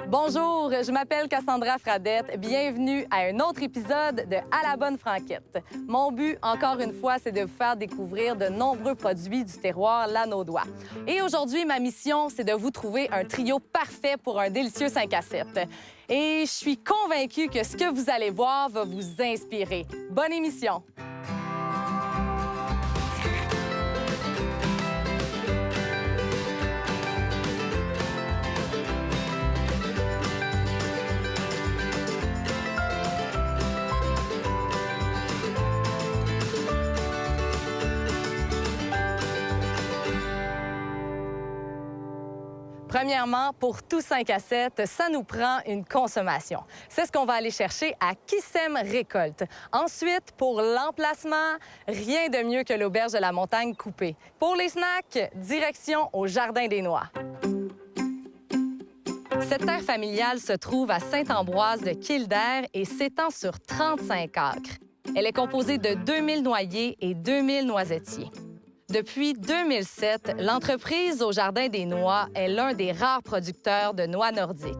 Bonjour, je m'appelle Cassandra Fradette. Bienvenue à un autre épisode de À la bonne franquette. Mon but, encore une fois, c'est de vous faire découvrir de nombreux produits du terroir lanaudois. Et aujourd'hui, ma mission, c'est de vous trouver un trio parfait pour un délicieux 5 à 7. Et je suis convaincue que ce que vous allez voir va vous inspirer. Bonne émission! Premièrement, pour tout 5 à 7, ça nous prend une consommation. C'est ce qu'on va aller chercher à Qui sème récolte. Ensuite, pour l'emplacement, rien de mieux que l'auberge de la montagne coupée. Pour les snacks, direction au Jardin des Noix. Cette terre familiale se trouve à Saint-Ambroise de Kildare et s'étend sur 35 acres. Elle est composée de 2000 noyers et 2000 noisetiers. Depuis 2007, l'entreprise au Jardin des Noix est l'un des rares producteurs de noix nordiques.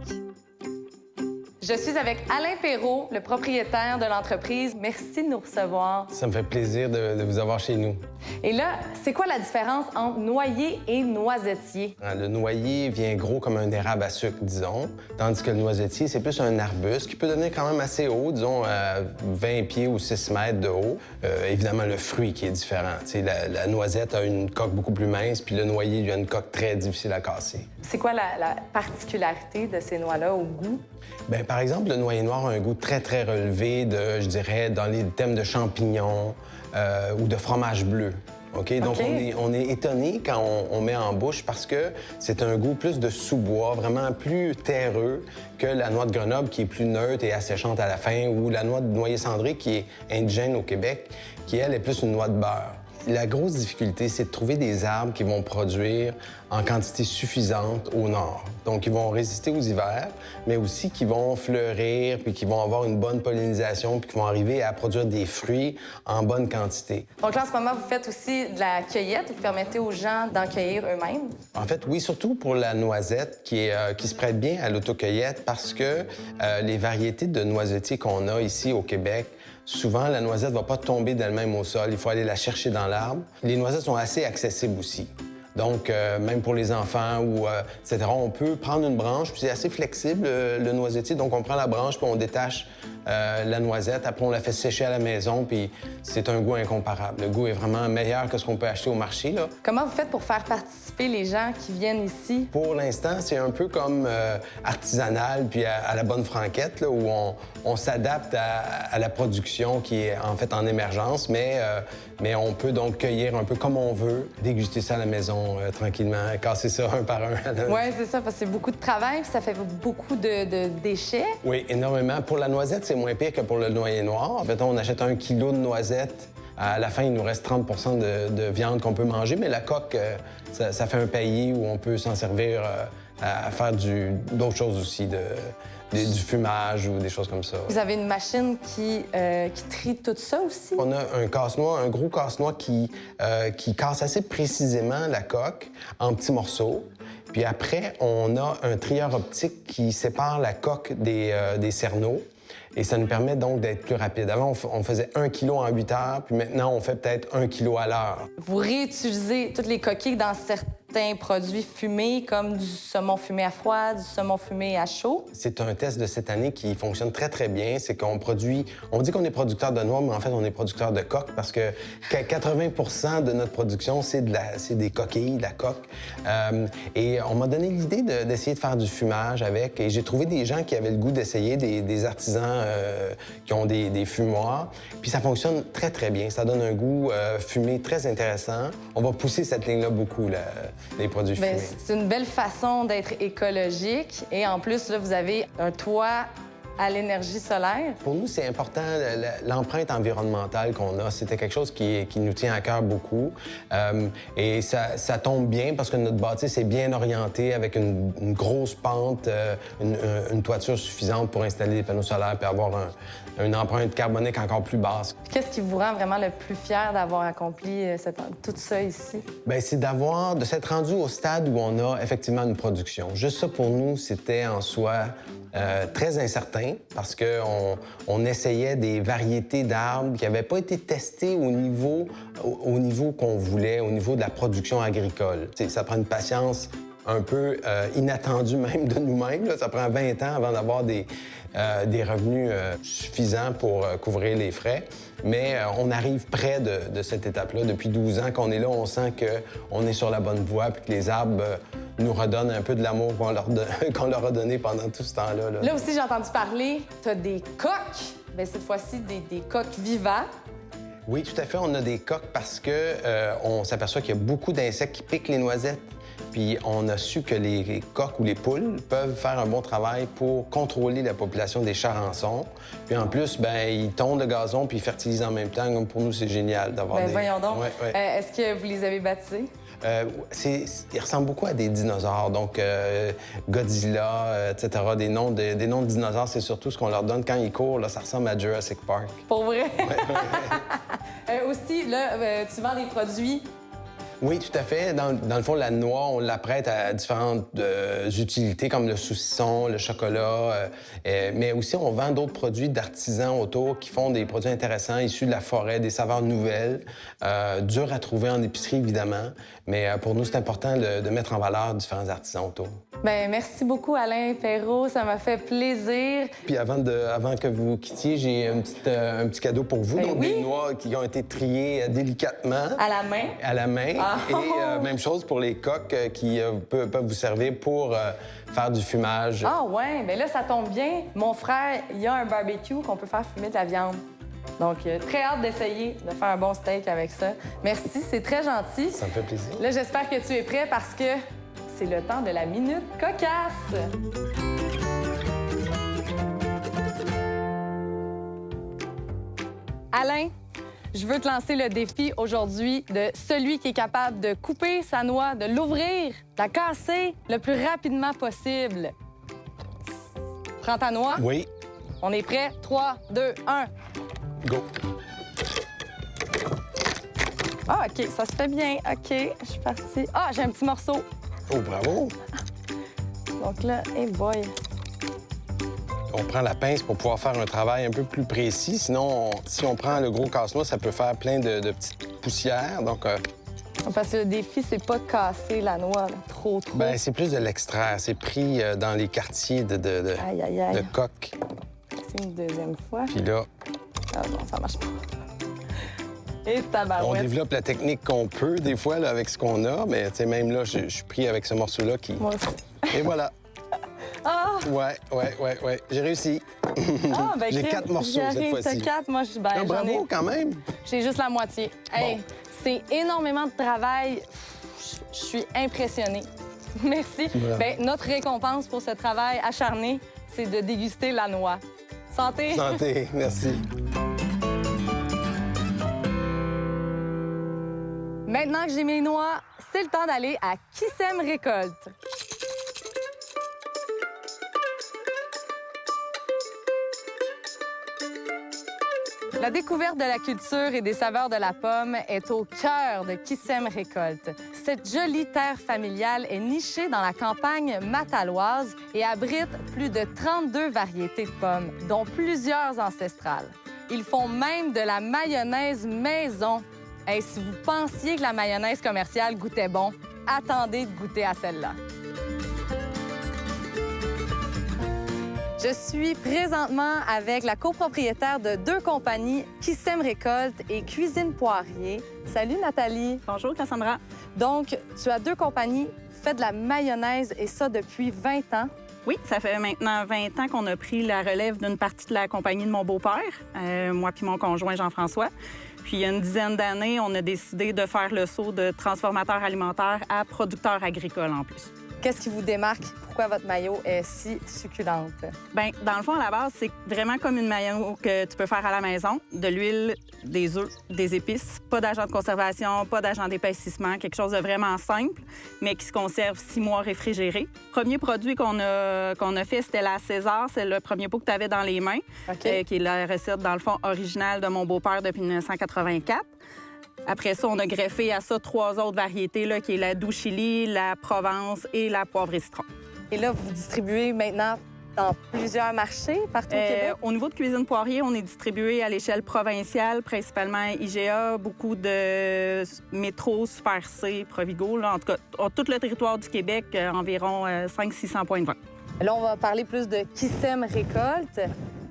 Je suis avec Alain Perrault, le propriétaire de l'entreprise. Merci de nous recevoir. Ça me fait plaisir de vous avoir chez nous. Et là, c'est quoi la différence entre noyer et noisetier? Le noyer vient gros comme un érable à sucre, disons, tandis que le noisetier, c'est plus un arbuste qui peut devenir quand même assez haut, disons 20 pieds ou 6 mètres de haut. Évidemment, le fruit qui est différent. La noisette a une coque beaucoup plus mince, puis le noyer, lui, a une coque très difficile à casser. C'est quoi la particularité de ces noix-là au goût? Bien, par exemple, le noyer noir a un goût très, très relevé de, je dirais, dans les thèmes de champignons ou de fromage bleu. OK? Donc, on est étonné quand on met en bouche parce que c'est un goût plus de sous-bois, vraiment plus terreux que la noix de Grenoble qui est plus neutre et asséchante à la fin, ou la noix de noyer cendré qui est indigène au Québec, qui, elle, est plus une noix de beurre. La grosse difficulté, c'est de trouver des arbres qui vont produire en quantité suffisante au nord. Donc, ils vont résister aux hivers, mais aussi qui vont fleurir, puis qui vont avoir une bonne pollinisation, puis qui vont arriver à produire des fruits en bonne quantité. Donc là, en ce moment, vous faites aussi de la cueillette. Vous permettez aux gens d'en cueillir eux-mêmes? En fait, oui, surtout pour la noisette, qui se prête bien à l'autocueillette parce que les variétés de noisetiers qu'on a ici au Québec, souvent, la noisette ne va pas tomber d'elle-même au sol. Il faut aller la chercher dans l'arbre. Les noisettes sont assez accessibles aussi. Donc, même pour les enfants ou etc., on peut prendre une branche, puis c'est assez flexible, le noisetier. Donc, on prend la branche, puis on détache la noisette. Après, on la fait sécher à la maison, puis c'est un goût incomparable. Le goût est vraiment meilleur que ce qu'on peut acheter au marché, là. Comment vous faites pour faire participer les gens qui viennent ici? Pour l'instant, c'est un peu comme artisanal, puis à la bonne franquette, là, où on s'adapte à la production qui est en fait en émergence, mais on peut donc cueillir un peu comme on veut, déguster ça à la maison tranquillement, casser ça un par un. Oui, c'est ça, parce que c'est beaucoup de travail, puis ça fait beaucoup de déchets. Oui, énormément. Pour la noisette, c'est moins pire que pour le noyer noir. En fait, on achète 1 kilo de noisettes. À la fin, il nous reste 30 de viande qu'on peut manger, mais la coque, ça fait un paillis où on peut s'en servir à faire d'autres choses aussi, du fumage ou des choses comme ça. Vous avez une machine qui trie tout ça aussi? On a un casse-noix, un gros casse-noix qui casse assez précisément la coque en petits morceaux. Puis après, on a un trieur optique qui sépare la coque des cerneaux. Et ça nous permet donc d'être plus rapide. Avant, on faisait 1 kilo en 8 heures, puis maintenant, on fait peut-être 1 kilo à l'heure. Vous réutilisez toutes les coquilles dans certains produits fumés, comme du saumon fumé à froid, du saumon fumé à chaud? C'est un test de cette année qui fonctionne très, très bien. C'est qu'on produit... On dit qu'on est producteur de noix, mais en fait, on est producteur de coques parce que 80 de notre production, c'est des coquilles, de la coque. Et on m'a donné l'idée d'essayer de faire du fumage avec. Et j'ai trouvé des gens qui avaient le goût d'essayer, des artisans qui ont des fumoirs. Puis ça fonctionne très, très bien. Ça donne un goût fumé très intéressant. On va pousser cette ligne-là beaucoup, les produits fumés. C'est une belle façon d'être écologique. Et en plus, là, vous avez un toit à l'énergie solaire. Pour nous, c'est important, l'empreinte environnementale qu'on a. C'était quelque chose qui nous tient à cœur beaucoup. Et ça tombe bien parce que notre bâtisse est bien orientée avec une grosse pente, une toiture suffisante pour installer des panneaux solaires et avoir une empreinte carbonique encore plus basse. Qu'est-ce qui vous rend vraiment le plus fier d'avoir accompli tout ça ici? Bien, c'est de s'être rendu au stade où on a effectivement une production. Juste ça, pour nous, c'était en soi très incertain parce qu'on essayait des variétés d'arbres qui n'avaient pas été testées au niveau qu'on voulait, au niveau de la production agricole. Ça prend une patience un peu inattendue même de nous-mêmes. Ça prend 20 ans avant d'avoir des revenus suffisants pour couvrir les frais. Mais on arrive près de cette étape-là. Depuis 12 ans qu'on est là, on sent qu'on est sur la bonne voie puis que les arbres nous redonnent un peu de l'amour qu'on leur a donné pendant tout ce temps-là. Là aussi, j'ai entendu parler, tu as des coques. Bien, cette fois-ci, des coques vivants. Oui, tout à fait. On a des coques parce qu'on s'aperçoit qu'il y a beaucoup d'insectes qui piquent les noisettes. Puis on a su que les coqs ou les poules peuvent faire un bon travail pour contrôler la population des charançons. Puis en plus, bien, ils tondent le gazon puis ils fertilisent en même temps. Comme pour nous, c'est génial d'avoir des... Voyons donc. Ouais, ouais. Est-ce que vous les avez baptisés? Ils ressemblent beaucoup à des dinosaures, donc Godzilla, etc. Des noms de dinosaures, c'est surtout ce qu'on leur donne quand ils courent. Là, ça ressemble à Jurassic Park. Pour vrai? Aussi, là, tu vends des produits. Oui, tout à fait. Dans le fond, la noix, on la prête à différentes utilités, comme le saucisson, le chocolat. Mais aussi, on vend d'autres produits d'artisans autour qui font des produits intéressants, issus de la forêt, des saveurs nouvelles, durs à trouver en épicerie, évidemment. Mais pour nous, c'est important de mettre en valeur différents artisans autour. Bien, merci beaucoup, Alain Perrault. Ça m'a fait plaisir. Puis avant que vous quittiez, j'ai un petit cadeau pour vous. Donc, oui. Des noix qui ont été triées délicatement. À la main? À la main. Ah. Et même chose pour les coques qui peuvent vous servir pour faire du fumage. Ah ouais, bien là, ça tombe bien. Mon frère, il y a un barbecue qu'on peut faire fumer de la viande. Donc, très hâte d'essayer de faire un bon steak avec ça. Merci, c'est très gentil. Ça me fait plaisir. Là, j'espère que tu es prêt parce que c'est le temps de la minute cocasse. Alain, je veux te lancer le défi aujourd'hui de celui qui est capable de couper sa noix, de l'ouvrir, de la casser le plus rapidement possible. Prends ta noix. Oui. On est prêt? 3, 2, 1. Go. Ah, OK, ça se fait bien. OK, je suis partie. Ah, j'ai un petit morceau. Oh, bravo. Donc là, hey boy. On prend la pince pour pouvoir faire un travail un peu plus précis. Sinon, si on prend le gros casse-noix, ça peut faire plein de petites poussières. Donc, parce que le défi, c'est pas de casser la noix, là, trop. bien, c'est plus de l'extraire. C'est pris dans les quartiers Aïe, aïe, aïe. de coque. C'est une deuxième fois. Puis là, Ah non, ça marche pas. Et on tabarouette. développe la technique qu'on peut, des fois, là, avec ce qu'on a. Mais tu sais, même là, je suis pris avec ce morceau-là qui... Moi aussi. Et voilà. Ah! Ouais. J'ai réussi. Ah, ben, J'ai 4 morceaux cette fois-ci. T'as 4, moi, je suis bien. Bravo, quand même. J'ai juste la moitié. Hey, c'est énormément de travail. Je suis impressionnée. Merci. Bien, notre récompense pour ce travail acharné, c'est de déguster la noix. Santé! Santé, merci. Maintenant que j'ai mes noix, c'est le temps d'aller à Qui sème récolte. La découverte de la culture et des saveurs de la pomme est au cœur de Qui sème récolte. Cette jolie terre familiale est nichée dans la campagne mataloise et abrite plus de 32 variétés de pommes, dont plusieurs ancestrales. Ils font même de la mayonnaise maison. Hey, si vous pensiez que la mayonnaise commerciale goûtait bon, attendez de goûter à celle-là. Je suis présentement avec la copropriétaire de 2 compagnies, Qui sème récolte et Cuisine Poirier. Salut Nathalie. Bonjour Cassandra. Donc, tu as 2 compagnies, fais de la mayonnaise et ça depuis 20 ans. Oui, ça fait maintenant 20 ans qu'on a pris la relève d'une partie de la compagnie de mon beau-père, moi puis mon conjoint Jean-François. Puis il y a une dizaine d'années, on a décidé de faire le saut de transformateur alimentaire à producteur agricole en plus. Qu'est-ce qui vous démarque? Pourquoi votre mayo est si succulente? Bien, dans le fond, à la base, c'est vraiment comme une mayo que tu peux faire à la maison. De l'huile, des œufs, des épices, pas d'agent de conservation, pas d'agent d'épaississement, quelque chose de vraiment simple, mais qui se conserve 6 mois réfrigéré. Premier produit qu'on a fait, c'était la César. C'est le premier pot que tu avais dans les mains, qui est la recette, dans le fond, originale de mon beau-père depuis 1984. Après ça, on a greffé à ça 3 autres variétés, là, qui est la doux chili, la Provence et la poivre et citron. Et là, vous distribuez maintenant dans plusieurs marchés partout au Québec? Au niveau de Cuisine Poirier, on est distribué à l'échelle provinciale, principalement IGA, beaucoup de métro, Super C, Provigo. Là, en tout cas, tout le territoire du Québec, environ 500-600 points de vente. Là, on va parler plus de qui sème récolte.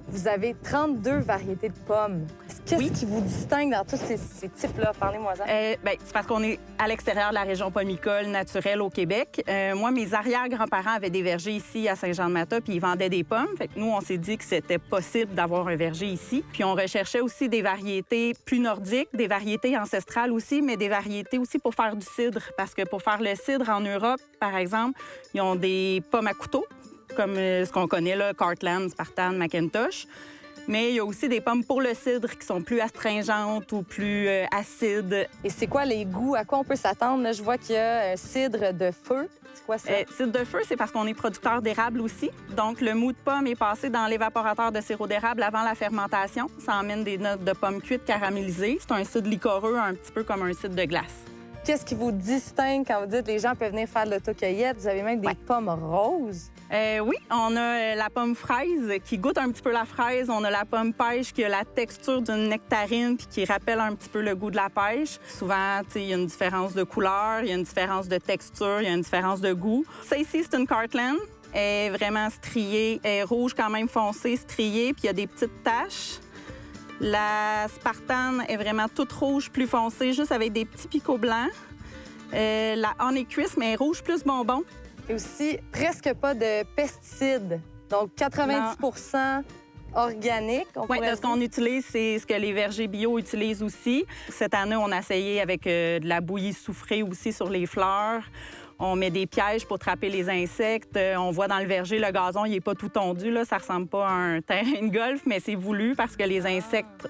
Vous avez 32 variétés de pommes. Qu'est-ce qui vous distingue dans tous ces types-là? Parlez-moi-en. Bien, c'est parce qu'on est à l'extérieur de la région pomicole naturelle au Québec. Moi, mes arrière-grands-parents avaient des vergers ici à Saint-Jean-de-Mata, puis ils vendaient des pommes. Fait que nous, on s'est dit que c'était possible d'avoir un verger ici. Puis on recherchait aussi des variétés plus nordiques, des variétés ancestrales aussi, mais des variétés aussi pour faire du cidre. Parce que pour faire le cidre en Europe, par exemple, ils ont des pommes à couteau, comme ce qu'on connaît là, Cartland, Spartan, McIntosh. Mais il y a aussi des pommes pour le cidre qui sont plus astringentes ou plus acides. Et c'est quoi les goûts? À quoi on peut s'attendre? Là, je vois qu'il y a un cidre de feu. C'est quoi ça? Cidre de feu, c'est parce qu'on est producteur d'érable aussi. Donc, le mou de pomme est passé dans l'évaporateur de sirop d'érable avant la fermentation. Ça emmène des notes de pommes cuites caramélisées. C'est un cidre liquoreux, un petit peu comme un cidre de glace. Qu'est-ce qui vous distingue quand vous dites que les gens peuvent venir faire de l'autocueillette? Vous avez même des pommes roses. Oui, on a la pomme fraise qui goûte un petit peu la fraise. On a la pomme pêche qui a la texture d'une nectarine puis qui rappelle un petit peu le goût de la pêche. Souvent, il y a une différence de couleur, il y a une différence de texture, il y a une différence de goût. Ça ici, c'est une Cartland. Elle est vraiment striée. Elle est rouge quand même foncée, striée, puis il y a des petites taches. La Spartan est vraiment toute rouge, plus foncée, juste avec des petits picots blancs. La Honeycrisp, mais elle est rouge plus bonbon. Et aussi, presque pas de pesticides. Donc, 90 organique. Oui, ce qu'on utilise, c'est ce que les vergers bio utilisent aussi. Cette année, on a essayé avec de la bouillie soufrée aussi sur les fleurs. On met des pièges pour attraper les insectes. On voit dans le verger, le gazon, il n'est pas tout tondu. Là. Ça ressemble pas à un terrain de golf, mais c'est voulu parce que les insectes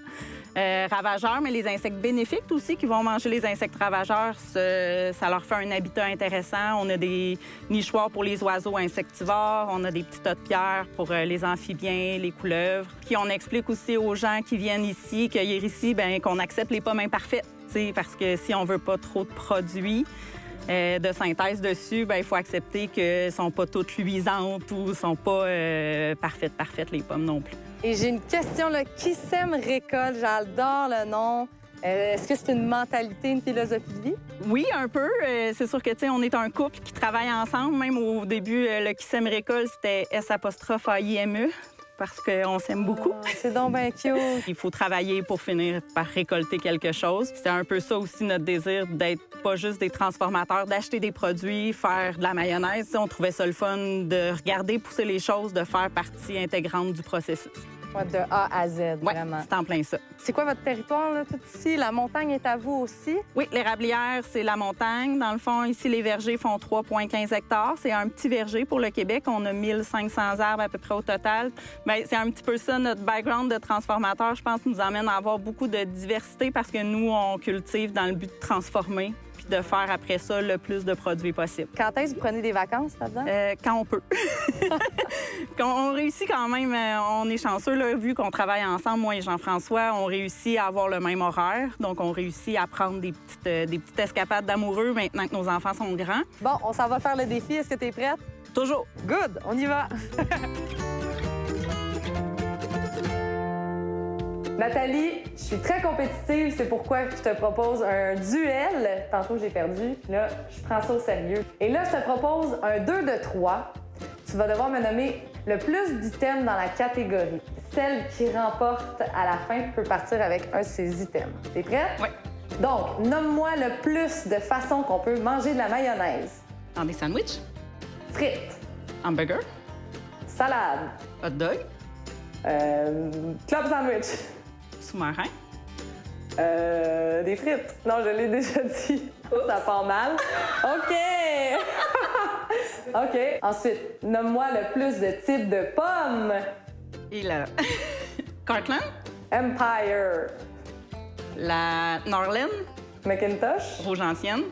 ravageurs, mais les insectes bénéfiques aussi qui vont manger les insectes ravageurs, ça leur fait un habitat intéressant. On a des nichoirs pour les oiseaux insectivores. On a des petits tas de pierres pour les amphibiens, les couleuvres. Puis on explique aussi aux gens qui viennent ici, cueillir ici, bien, qu'on accepte les pommes imparfaites. Parce que si on veut pas trop de produits de synthèse dessus, bien, il faut accepter qu'elles ne sont pas toutes luisantes ou ne sont pas parfaites, les pommes non plus. Et j'ai une question, là. Qui sème récolte? J'adore le nom. Est-ce que c'est une mentalité, une philosophie de vie? Oui, un peu. C'est sûr que, tu sais, on est un couple qui travaille ensemble. Même au début, le qui sème récolte, c'était S''AIME. Parce qu'on s'aime beaucoup. Oh, c'est donc bien cute. Il faut travailler pour finir par récolter quelque chose. C'est un peu ça aussi notre désir d'être pas juste des transformateurs, d'acheter des produits, faire de la mayonnaise. On trouvait ça le fun de regarder pousser les choses, de faire partie intégrante du processus. De A à Z, vraiment. Oui, c'est en plein ça. C'est quoi votre territoire, là, tout ici? La montagne est à vous aussi? Oui, l'érablière, c'est la montagne. Dans le fond, ici, les vergers font 3,15 hectares. C'est un petit verger pour le Québec. On a 1500 arbres à peu près au total. Bien, c'est un petit peu ça, notre background de transformateur, je pense, nous amène à avoir beaucoup de diversité parce que nous, on cultive dans le but de transformer puis de faire après ça le plus de produits possible. Quand est-ce que vous prenez des vacances là-dedans? Quand on peut. Quand on réussit quand même, on est chanceux, là, vu qu'on travaille ensemble, moi et Jean-François, on réussit à avoir le même horaire. Donc, on réussit à prendre des petites escapades d'amoureux maintenant que nos enfants sont grands. Bon, on s'en va faire le défi. Est-ce que tu es prête? Toujours. Good, on y va. Nathalie, je suis très compétitive, c'est pourquoi je te propose un duel. Tantôt, j'ai perdu, puis là, je prends ça au sérieux. Et là, je te propose un 2 de 3. Tu vas devoir me nommer le plus d'items dans la catégorie. Celle qui remporte à la fin peut partir avec un de ces items. T'es prête? Oui. Donc, nomme-moi le plus de façons qu'on peut manger de la mayonnaise. Dans des sandwichs, Frites, hamburger, salade, hot dog, club sandwich, sous-marin. Des frites. Non, je l'ai déjà dit. Ça part mal. OK! OK. Ensuite, nomme-moi le plus de types de pommes. Et là, Cortland, Empire. la Norland, Macintosh. rouge ancienne,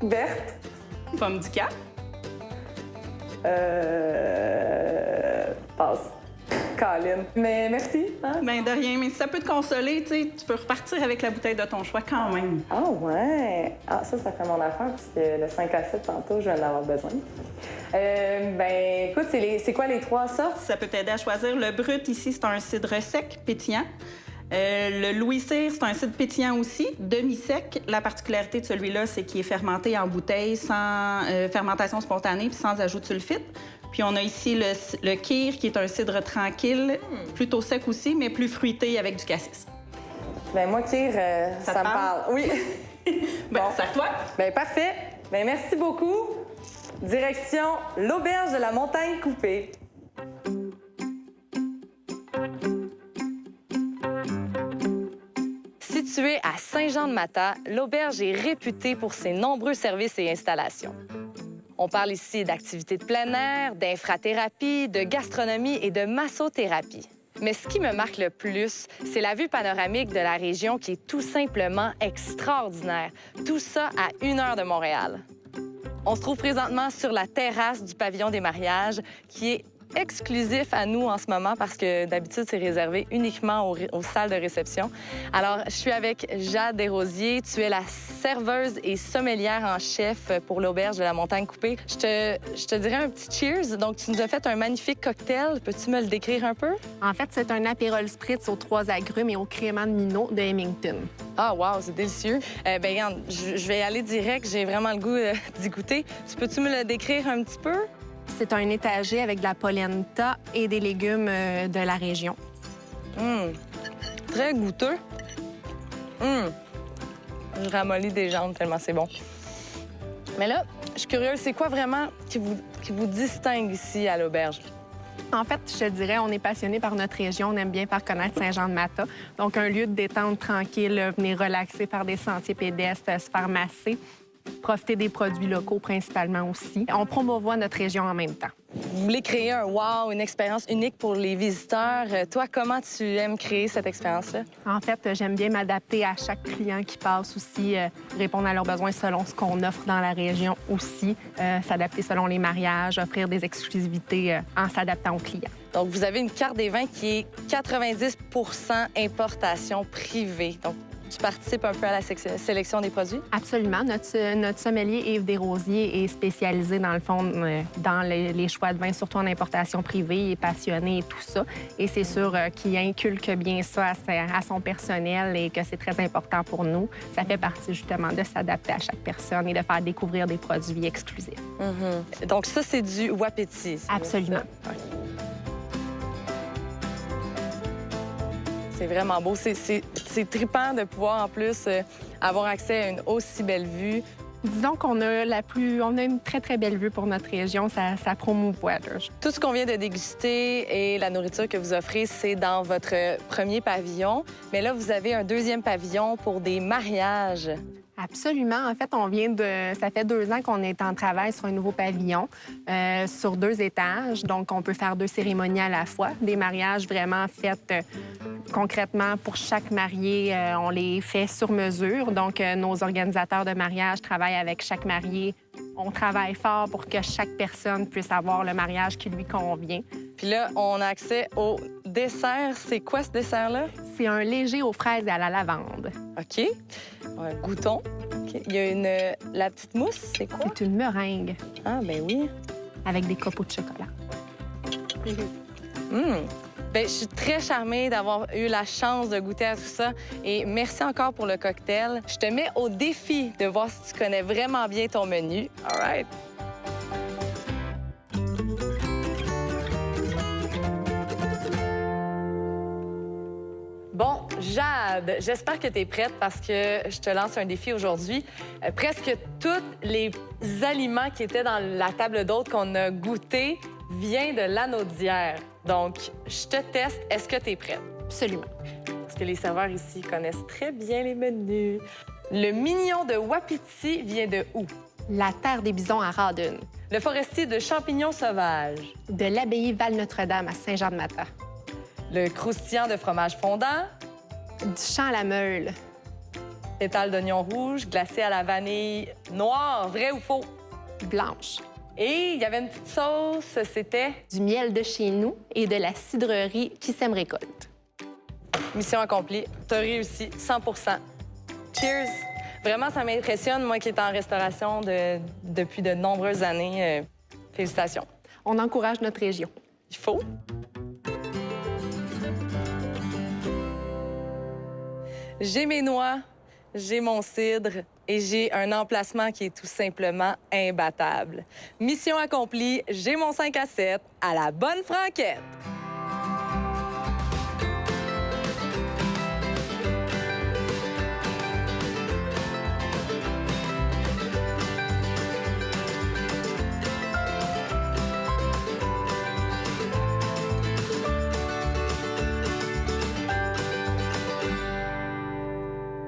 Verte. pomme du Cap, Passe. Colin. Mais merci. Hein? ben de rien, mais si ça peut te consoler, tu sais, tu peux repartir avec la bouteille de ton choix quand même. Ah ouais. Ah, ça fait mon affaire, parce que le 5 à 7, tantôt, je vais en avoir besoin. Ben, écoute, c'est quoi les 3 sortes? Ça peut t'aider à choisir. Le brut, ici, c'est un cidre sec, pétillant. Le Louis Cyr, c'est un cidre pétillant aussi, demi-sec. La particularité de celui-là, c'est qu'il est fermenté en bouteille sans fermentation spontanée puis sans ajout de sulfite. Puis on a ici le Kyr, qui est un cidre tranquille, plutôt sec aussi, mais plus fruité avec du cassis. Ben moi, Kyr, ça me parle. Oui. Ben, sers-toi. Ben parfait. Ben merci beaucoup. Direction l'auberge de la Montagne Coupée. Située à Saint-Jean-de-Mata, l'auberge est réputée pour ses nombreux services et installations. On parle ici d'activités de plein air, d'infrathérapie, de gastronomie et de massothérapie. Mais ce qui me marque le plus, c'est la vue panoramique de la région qui est tout simplement extraordinaire. Tout ça à 1 heure de Montréal. On se trouve présentement sur la terrasse du pavillon des mariages, qui est exclusif à nous en ce moment parce que d'habitude, c'est réservé uniquement aux salles de réception. Alors, je suis avec Jade Desrosiers. Tu es la serveuse et sommelière en chef pour l'auberge de la Montagne Coupée. Je te dirais un petit cheers. Donc, tu nous as fait un magnifique cocktail. Peux-tu me le décrire un peu? En fait, c'est un Aperol Spritz aux 3 agrumes et au crément de Minot de Hemington. Ah, wow, c'est délicieux. Ben regarde, je vais y aller direct. J'ai vraiment le goût d'y goûter. Peux-tu me le décrire un petit peu? C'est un étagé avec de la polenta et des légumes de la région. Très goûteux. Je ramollis des jambes tellement c'est bon. Mais là, je suis curieuse, c'est quoi vraiment qui vous distingue ici à l'auberge? En fait, je te dirais, on est passionné par notre région. On aime bien faire connaître Saint-Jean-de-Mata. Donc, un lieu de détente tranquille, venir relaxer, faire des sentiers pédestres, se faire masser. Profiter des produits locaux principalement aussi. On promouvoit notre région en même temps. Vous voulez créer un wow, une expérience unique pour les visiteurs. Toi, comment tu aimes créer cette expérience-là? En fait, j'aime bien m'adapter à chaque client qui passe aussi, répondre à leurs besoins selon ce qu'on offre dans la région aussi, s'adapter selon les mariages, offrir des exclusivités en s'adaptant aux clients. Donc, vous avez une carte des vins qui est 90 importation privée. Donc, tu participes un peu à la sélection des produits? Absolument. Notre sommelier Yves Desrosiers est spécialisé, dans le fond, dans les choix de vin, surtout en importation privée. Il est passionné et tout ça. Et c'est sûr qu'il inculque bien ça à son personnel et que c'est très important pour nous. Ça fait partie, justement, de s'adapter à chaque personne et de faire découvrir des produits exclusifs. Donc, ça, c'est du Wapiti. Absolument. C'est vraiment beau. C'est trippant de pouvoir, en plus, avoir accès à une aussi belle vue. Disons qu'on a une très, très belle vue pour notre région. Ça promouvoit. Tout ce qu'on vient de déguster et la nourriture que vous offrez, c'est dans votre premier pavillon. Mais là, vous avez un deuxième pavillon pour des mariages. Absolument. En fait, ça fait 2 ans qu'on est en travail sur un nouveau pavillon, sur 2 étages. Donc, on peut faire 2 cérémonies à la fois. Des mariages vraiment faits concrètement pour chaque marié. On les fait sur mesure. Donc, nos organisateurs de mariage travaillent avec chaque marié. On travaille fort pour que chaque personne puisse avoir le mariage qui lui convient. Puis là, on a accès au dessert. C'est quoi ce dessert-là? C'est un léger aux fraises et à la lavande. OK. Un goûton. Okay. Il y a la petite mousse, c'est quoi? C'est une meringue. Ah, ben oui. Avec des copeaux de chocolat. Bien, je suis très charmée d'avoir eu la chance de goûter à tout ça. Et merci encore pour le cocktail. Je te mets au défi de voir si tu connais vraiment bien ton menu. All right. Bon, Jade, j'espère que tu es prête parce que je te lance un défi aujourd'hui. Presque tous les aliments qui étaient dans la table d'hôte qu'on a goûté viennent de l'Anneau d'Hyères. Donc, je te teste. Est-ce que tu es prête? Absolument. Parce que les serveurs ici connaissent très bien les menus. Le mignon de Wapiti vient de où? La terre des bisons à Rawdon. Le forestier de champignons sauvages. De l'abbaye Val-Notre-Dame à Saint-Jean-de-Mata. Le croustillant de fromage fondant. Du champ à la meule. Pétales d'oignon rouge glacé à la vanille noire. Vrai ou faux? Blanche. Et il y avait une petite sauce, c'était... Du miel de chez nous et de la cidrerie qui sème récolte. Mission accomplie. T'as réussi, 100 Cheers! Vraiment, ça m'impressionne, moi qui est en restauration depuis de nombreuses années. Félicitations. On encourage notre région. Il faut. J'ai mes noix, j'ai mon cidre et j'ai un emplacement qui est tout simplement imbattable. Mission accomplie, j'ai mon 5 à 7 à la bonne franquette.